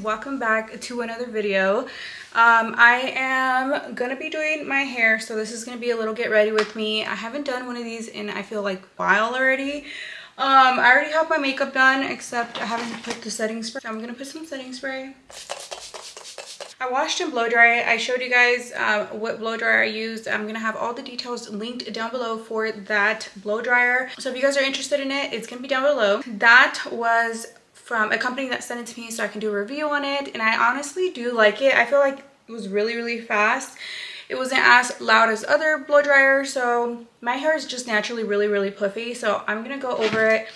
welcome back to another video. I am gonna be doing my hair, so this is gonna be a little get ready with me. I haven't done one of these in I feel like a while already. I already have my makeup done, except I haven't put the setting spray, so I'm gonna put some setting spray. I washed and blow dry. I showed you guys what blow dryer I used. I'm gonna have all the details linked down below for that blow dryer, so if you guys are interested in it, it's gonna be down below. That was from a company that sent it to me so I can do a review on it, and I honestly do like it. I feel like it was really fast. It wasn't as loud as other blow dryers, so my hair is just naturally really puffy, so I'm gonna go over it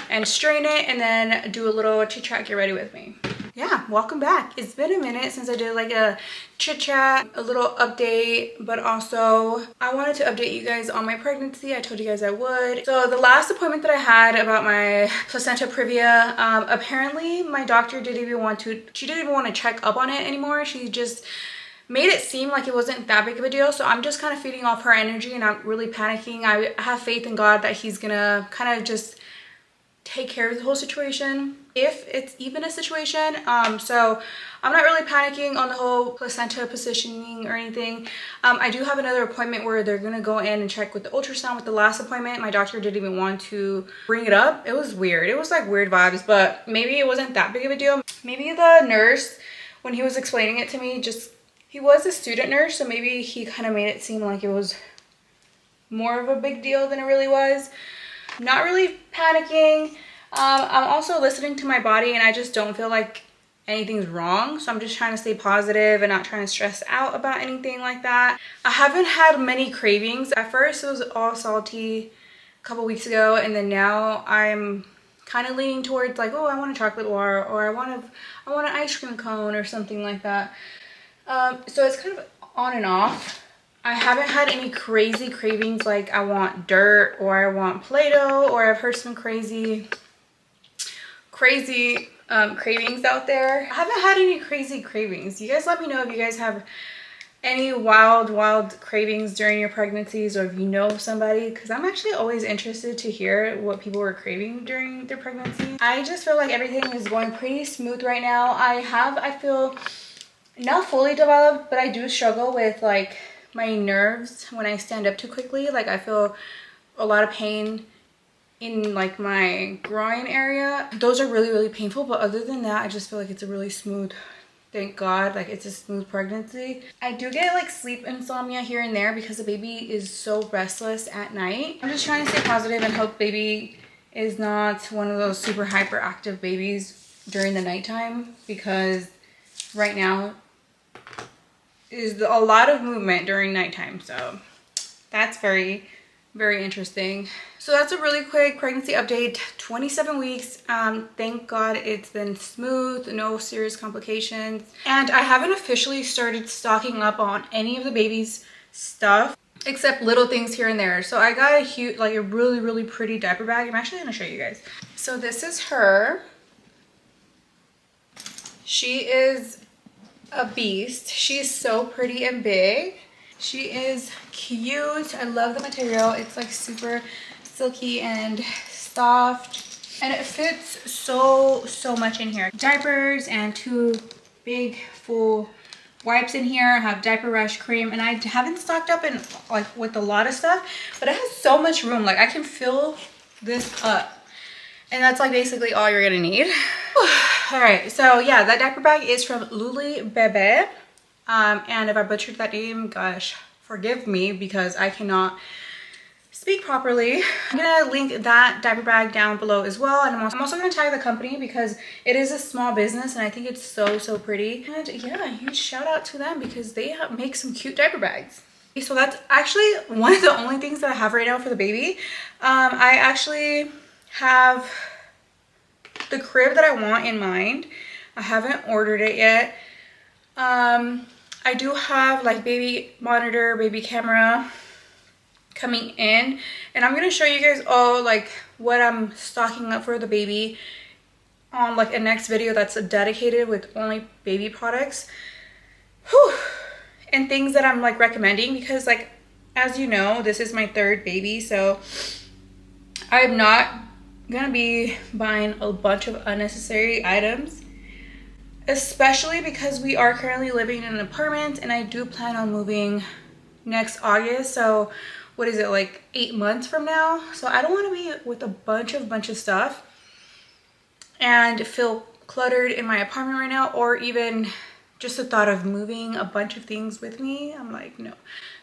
and strain it and then do a little chit chat. Get ready with me. Yeah, welcome back. It's been a minute since I did like a chit chat, a little update, but also I wanted to update you guys on my pregnancy. I told you guys I would. So the last appointment that I had about my placenta previa, apparently my doctor didn't even want to check up on it anymore. She just made it seem like it wasn't that big of a deal. So I'm just kind of feeding off her energy and I'm really panicking. I have faith in God that he's gonna kind of just take care of the whole situation, if it's even a situation. So I'm not really panicking on the whole placenta positioning or anything. I do have another appointment where they're gonna go in and check with the ultrasound. With the last appointment, my doctor didn't even want to bring it up. It was weird. It was like weird vibes, but maybe it wasn't that big of a deal. Maybe the nurse, when he was explaining it to me, he was a student nurse, so maybe he kind of made it seem like it was more of a big deal than it really was. Not really panicking. I'm also listening to my body, and I just don't feel like anything's wrong, so I'm just trying to stay positive and not trying to stress out about anything like that. I haven't had many cravings. At first it was all salty a couple weeks ago, and then now I'm kind of leaning towards like, oh, I want a chocolate bar, or I want an ice cream cone or something like that. So it's kind of on and off. I haven't had any crazy cravings like I want dirt or I want Play-Doh, or I've heard some crazy cravings out there. I haven't had any crazy cravings. You guys let me know if you guys have any wild cravings during your pregnancies, or if you know somebody, because I'm actually always interested to hear what people were craving during their pregnancy. I just feel like everything is going pretty smooth right now. I feel not fully developed, but I do struggle with like my nerves when I stand up too quickly. Like I feel a lot of pain in like my groin area. Those are really painful, but other than that, I just feel like it's a really smooth, thank God, like it's a smooth pregnancy. I do get like sleep insomnia here and there because the baby is so restless at night. I'm just trying to stay positive and hope baby is not one of those super hyperactive babies during the nighttime, because right now is a lot of movement during nighttime, so that's very interesting. So that's a really quick pregnancy update. 27 weeks. Thank God it's been smooth, no serious complications, and I haven't officially started stocking up on any of the baby's stuff except little things here and there. So I got a huge, like a really pretty diaper bag. I'm actually gonna show you guys. So this is her. She is a beast. She's so pretty and big. She is cute. I love the material. It's like super silky and soft, and it fits so much in here. Diapers and 2 big full wipes in here. I have diaper rash cream, and I haven't stocked up in like with a lot of stuff, but it has so much room. Like I can fill this up, and that's like basically all you're gonna need. All right, so yeah, that diaper bag is from Luli Bebe. And if I butchered that name, gosh, forgive me, because I cannot speak properly. I'm gonna link that diaper bag down below as well, and I'm also gonna tag the company because it is a small business and I think it's so pretty. And yeah, huge shout out to them because they make some cute diaper bags. So that's actually one of the only things that I have right now for the baby. I actually have the crib that I want in mind. I haven't ordered it yet. I do have like baby monitor, baby camera coming in, and I'm gonna show you guys all like what I'm stocking up for the baby on like a next video that's dedicated with only baby products. Whew. And things that I'm like recommending, because like, as you know, this is my 3rd baby, so I'm not gonna be buying a bunch of unnecessary items. especially because we are currently living in an apartment and I do plan on moving next August. So what is it, like 8 months from now? So I don't want to be with a bunch of stuff and feel cluttered in my apartment right now, or even just the thought of moving a bunch of things with me. I'm like, no.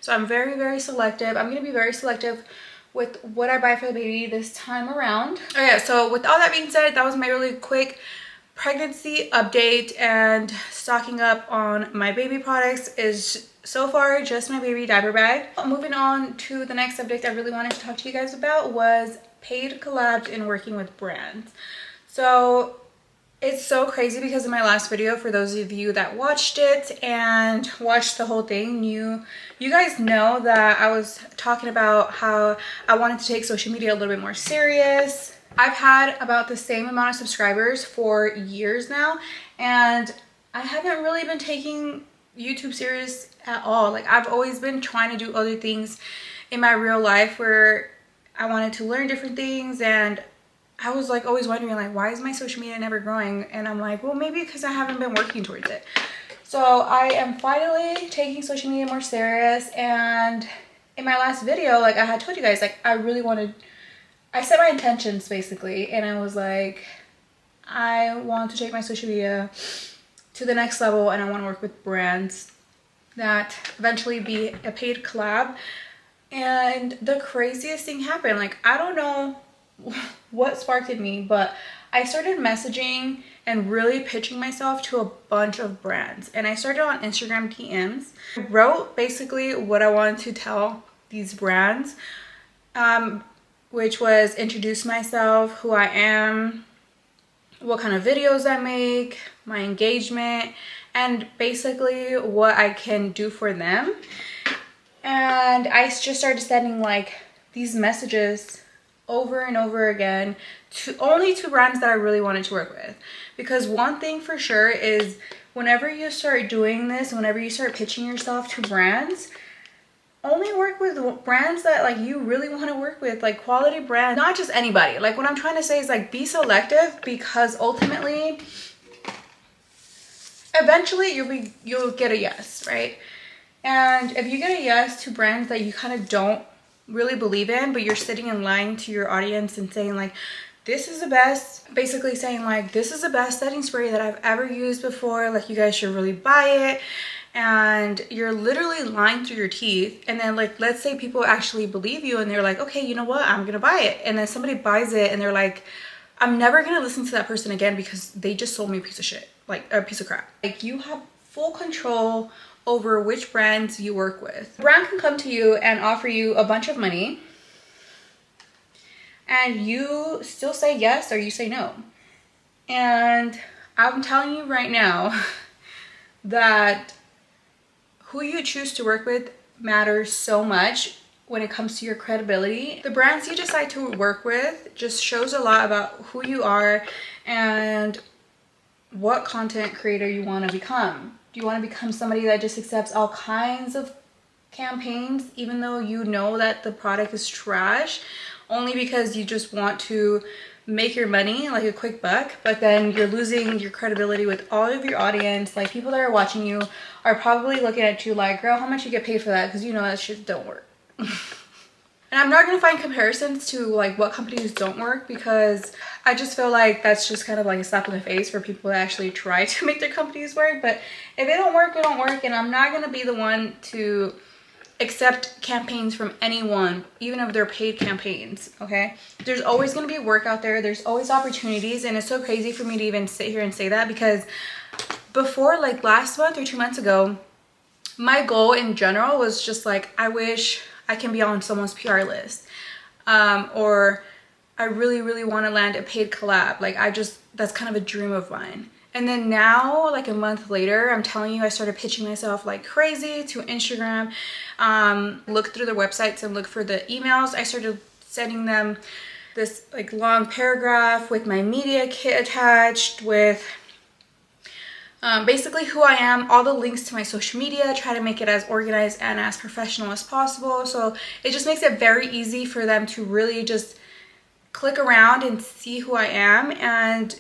So I'm very selective. I'm gonna be very selective with what I buy for the baby this time around. Okay, so with all that being said, that was my really quick pregnancy update, and stocking up on my baby products is so far just my baby diaper bag. Moving on to the next subject I really wanted to talk to you guys about was paid collabs and working with brands. So it's so crazy because in my last video, for those of you that watched it and watched the whole thing, you guys know that I was talking about how I wanted to take social media a little bit more serious. I've had about the same amount of subscribers for years now, and I haven't really been taking YouTube serious at all. Like, I've always been trying to do other things in my real life where I wanted to learn different things, and I was like always wondering, like, why is my social media never growing? And I'm like, well, maybe because I haven't been working towards it. So I am finally taking social media more serious, and in my last video, like I had told you guys, like I set my intentions basically, and I was like, I want to take my social media to the next level, and I want to work with brands that eventually be a paid collab. And the craziest thing happened. Like, I don't know what sparked in me, but I started messaging and really pitching myself to a bunch of brands, and I started on Instagram DMs. I wrote basically what I wanted to tell these brands, which was introduce myself, who I am, what kind of videos I make, my engagement, and basically what I can do for them. And I just started sending like these messages over and over again to only to brands that I really wanted to work with. Because one thing for sure is, whenever you start doing this, whenever you start pitching yourself to brands, only work with brands that like you really want to work with, like quality brands, not just anybody. Like, what I'm trying to say is, like, be selective, because ultimately eventually you'll get a yes, right? And if you get a yes to brands that you kind of don't really believe in, but you're sitting and lying to your audience and saying like, this is the best, basically saying like, this is the best setting spray that I've ever used before, like you guys should really buy it, and you're literally lying through your teeth, and then like, let's say people actually believe you and they're like, okay, you know what, I'm gonna buy it, and then somebody buys it and they're like, I'm never gonna listen to that person again because they just sold me a piece of shit, like a piece of crap. Like, you have full control over which brands you work with. A brand can come to you and offer you a bunch of money, and you still say yes or you say no. And I'm telling you right now that who you choose to work with matters so much when it comes to your credibility. The brands you decide to work with just shows a lot about who you are and what content creator you want to become. Do you want to become somebody that just accepts all kinds of campaigns even though you know that the product is trash, only because you just want to make your money, like a quick buck, but then you're losing your credibility with all of your audience? Like, people that are watching you are probably looking at you like, girl, how much you get paid for that? Because you know that shit don't work. And I'm not going to find comparisons to like what companies don't work, because I just feel like that's just kind of like a slap in the face for people that actually try to make their companies work. But if it don't work, it don't work, and I'm not going to be the one to accept campaigns from anyone, even if they're paid campaigns. Okay, there's always going to be work out there, there's always opportunities, and it's so crazy for me to even sit here and say that, because before, like last month or 2 months ago, my goal in general was just like, I wish I can be on someone's PR list, or I really want to land a paid collab. Like, that's kind of a dream of mine. And then now, like a month later, I'm telling you, I started pitching myself like crazy to Instagram. Look through their websites and look for the emails. I started sending them this like long paragraph with my media kit attached, with basically who I am, all the links to my social media, try to make it as organized and as professional as possible. So it just makes it very easy for them to really just click around and see who I am. And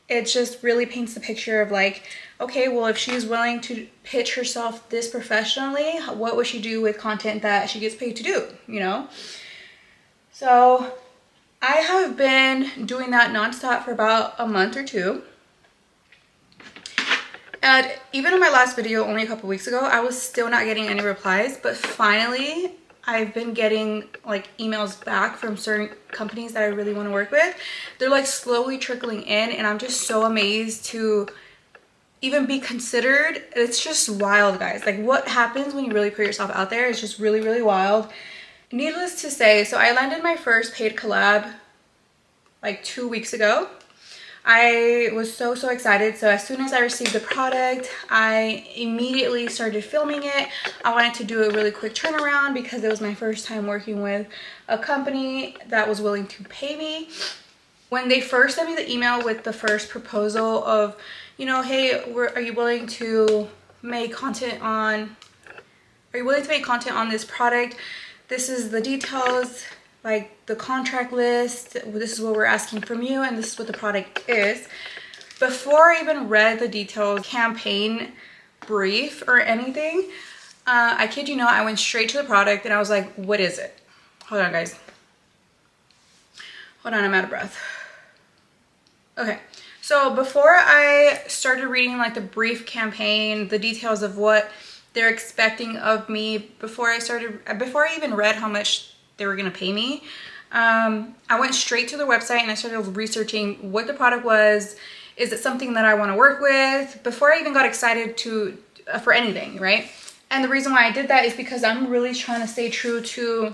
it just really paints the picture of like, okay, well, if she's willing to pitch herself this professionally, what would she do with content that she gets paid to do, you know? So I have been doing that nonstop for about a month or two. And even in my last video only a couple weeks ago, I was still not getting any replies, but finally I've been getting like emails back from certain companies that I really want to work with. They're like slowly trickling in, and I'm just so amazed to even be considered. It's just wild, guys. Like what happens when you really put yourself out there is just really, really wild. Needless to say, so I landed my first paid collab like 2 weeks ago. I was so excited. So as soon as I received the product, I immediately started filming it. I wanted to do a really quick turnaround because it was my first time working with a company that was willing to pay me. When they first sent me the email with the first proposal of, you know, hey, are you willing to make content on this product? This is the details, like the contract list, this is what we're asking from you, and this is what the product is. Before I even read the details, campaign brief or anything, I kid you not, I went straight to the product and I was like, what is it? Hold on, guys. Hold on, I'm out of breath. Okay, so before I started reading like the brief campaign, the details of what they're expecting of me, before I even read how much they were gonna pay me, I went straight to their website and I started researching what the product was. Is it something that I want to work with? Before I even got excited for anything, right? And the reason why I did that is because I'm really trying to stay true to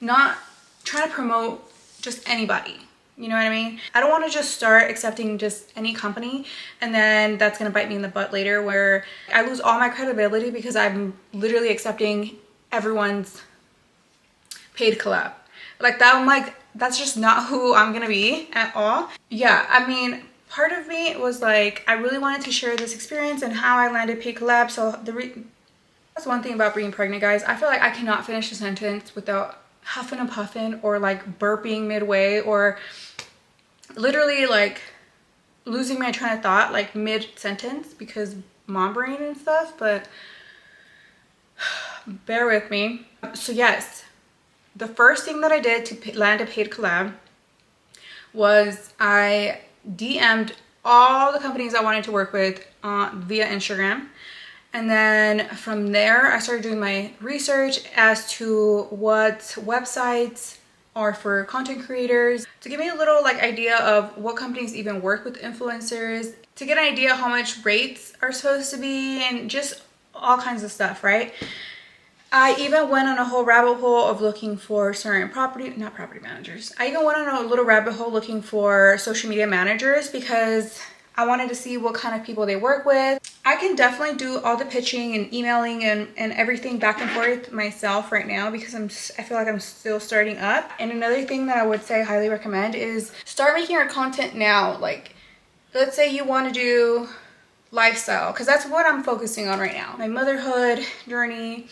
not trying to promote just anybody. You know what I mean? I don't want to just start accepting just any company and then that's going to bite me in the butt later where I lose all my credibility because I'm literally accepting everyone's paid collab. Like that, I'm like, that's just not who I'm gonna be at all. Yeah, I mean, part of me was like, I really wanted to share this experience and how I landed paid collab. So that's one thing about being pregnant, guys. I feel like I cannot finish a sentence without huffing and puffing or like burping midway or literally like losing my train of thought like mid-sentence because mom brain and stuff, but bear with me. So yes, the first thing that I did to land a paid collab was I DM'd all the companies I wanted to work with via Instagram. And then from there, I started doing my research as to what websites are for content creators to give me a little like idea of what companies even work with influencers, to get an idea how much rates are supposed to be and just all kinds of stuff, right? I even went on a whole rabbit hole of looking for certain not property managers. I even went on a little rabbit hole looking for social media managers because I wanted to see what kind of people they work with. I can definitely do all the pitching and emailing and everything back and forth myself right now because I feel like I'm still starting up. And another thing that I would say highly recommend is start making your content now. Like, let's say you want to do lifestyle because that's what I'm focusing on right now. My motherhood journey.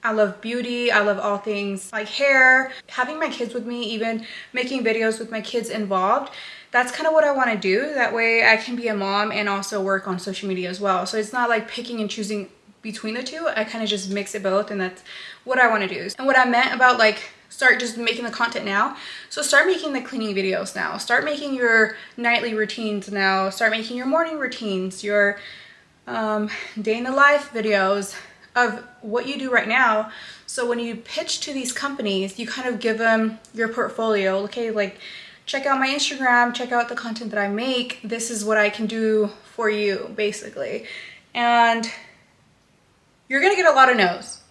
I love beauty. I love all things like hair, having my kids with me, even making videos with my kids involved. That's kind of what I want to do. That way I can be a mom and also work on social media as well. So it's not like picking and choosing between the two. I kind of just mix it both, and that's what I want to do. And what I meant about like start just making the content now. So start making the cleaning videos now. Start making your nightly routines now. Start making your morning routines, your day in the life videos of what you do right now. So when you pitch to these companies, you kind of give them your portfolio. Okay, like check out my Instagram, check out the content that I make. This is what I can do for you, basically. And you're gonna get a lot of no's,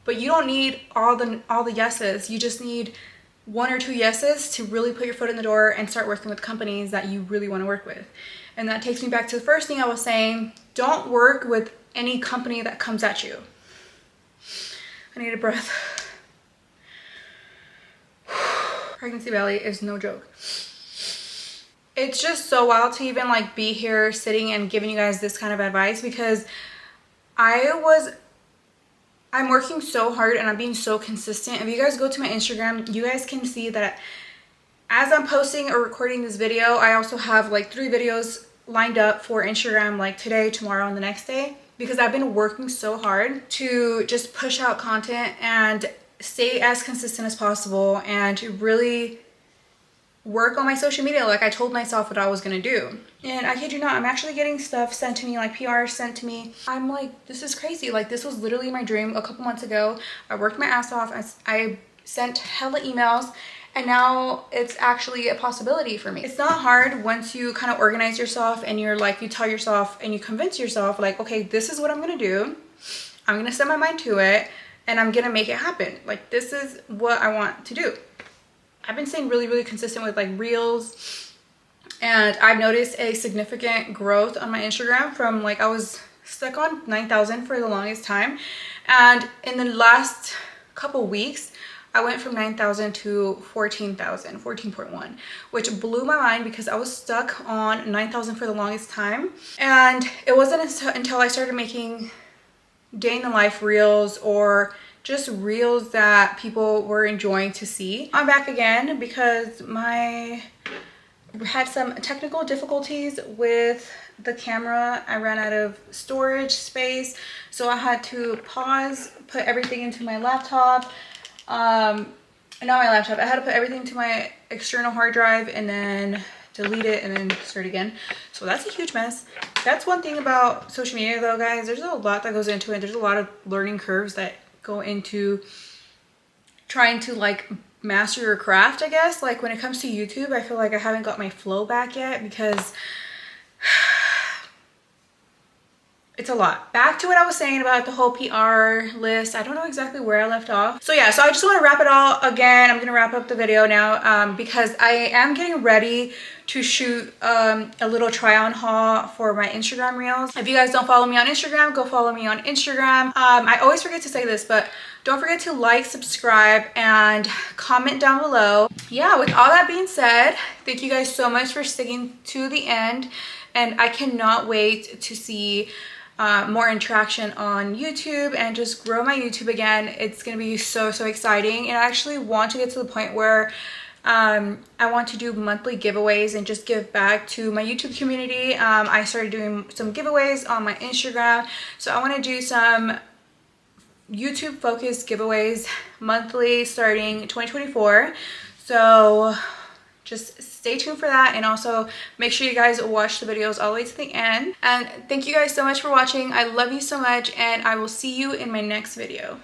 but you don't need all the yeses. You just need 1 or 2 yeses to really put your foot in the door and start working with companies that you really want to work with. And that takes me back to the first thing I was saying. Don't work with any company that comes at you. I need a breath. Pregnancy belly is no joke. It's just so wild to even like be here sitting and giving you guys this kind of advice because I'm working so hard and I'm being so consistent. If you guys go to my Instagram, you guys can see that as I'm posting or recording this video, I also have like 3 videos lined up for Instagram, like today, tomorrow, and the next day, because I've been working so hard to just push out content and stay as consistent as possible and to really work on my social media like I told myself what I was gonna do. And I kid you not, I'm actually getting stuff sent to me, like PR sent to me. I'm like, this is crazy. Like, this was literally my dream a couple months ago. I worked my ass off. I sent hella emails, and now it's actually a possibility for me. It's not hard once you kind of organize yourself and you're like, you tell yourself and you convince yourself like, okay, this is what I'm gonna do. I'm gonna set my mind to it and I'm gonna make it happen. Like, this is what I want to do. I've been staying really consistent with like reels, and I've noticed a significant growth on my Instagram from like, I was stuck on 9,000 for the longest time, and in the last couple weeks I went from 9,000 to 14,000, 14.1, which blew my mind because I was stuck on 9,000 for the longest time. And it wasn't until I started making day in the life reels or just reels that people were enjoying to see. I'm back again because I had some technical difficulties with the camera. I ran out of storage space, so I had to pause, put everything into my laptop. Not my laptop. I had to put everything to my external hard drive and then delete it and then start again. So that's a huge mess. That's one thing about social media though, guys. There's a lot that goes into it. There's a lot of learning curves that go into trying to like master your craft, I guess. Like when it comes to YouTube, I feel like I haven't got my flow back yet because it's a lot. Back to what I was saying about the whole PR list. I don't know exactly where I left off. So yeah, so I just want to wrap it all again. I'm gonna wrap up the video now because I am getting ready to shoot a little try on haul for my Instagram reels. If you guys don't follow me on Instagram, go follow me on Instagram. I always forget to say this, but don't forget to like, subscribe, and comment down below. Yeah, with all that being said, thank you guys so much for sticking to the end, and I cannot wait to see more interaction on YouTube and just grow my YouTube again. It's gonna be so exciting, and I actually want to get to the point where I want to do monthly giveaways and just give back to my YouTube community. I started doing some giveaways on my Instagram, so I want to do some YouTube focused giveaways monthly starting 2024. So just stay tuned for that, and also make sure you guys watch the videos all the way to the end. And thank you guys so much for watching. I love you so much, and I will see you in my next video.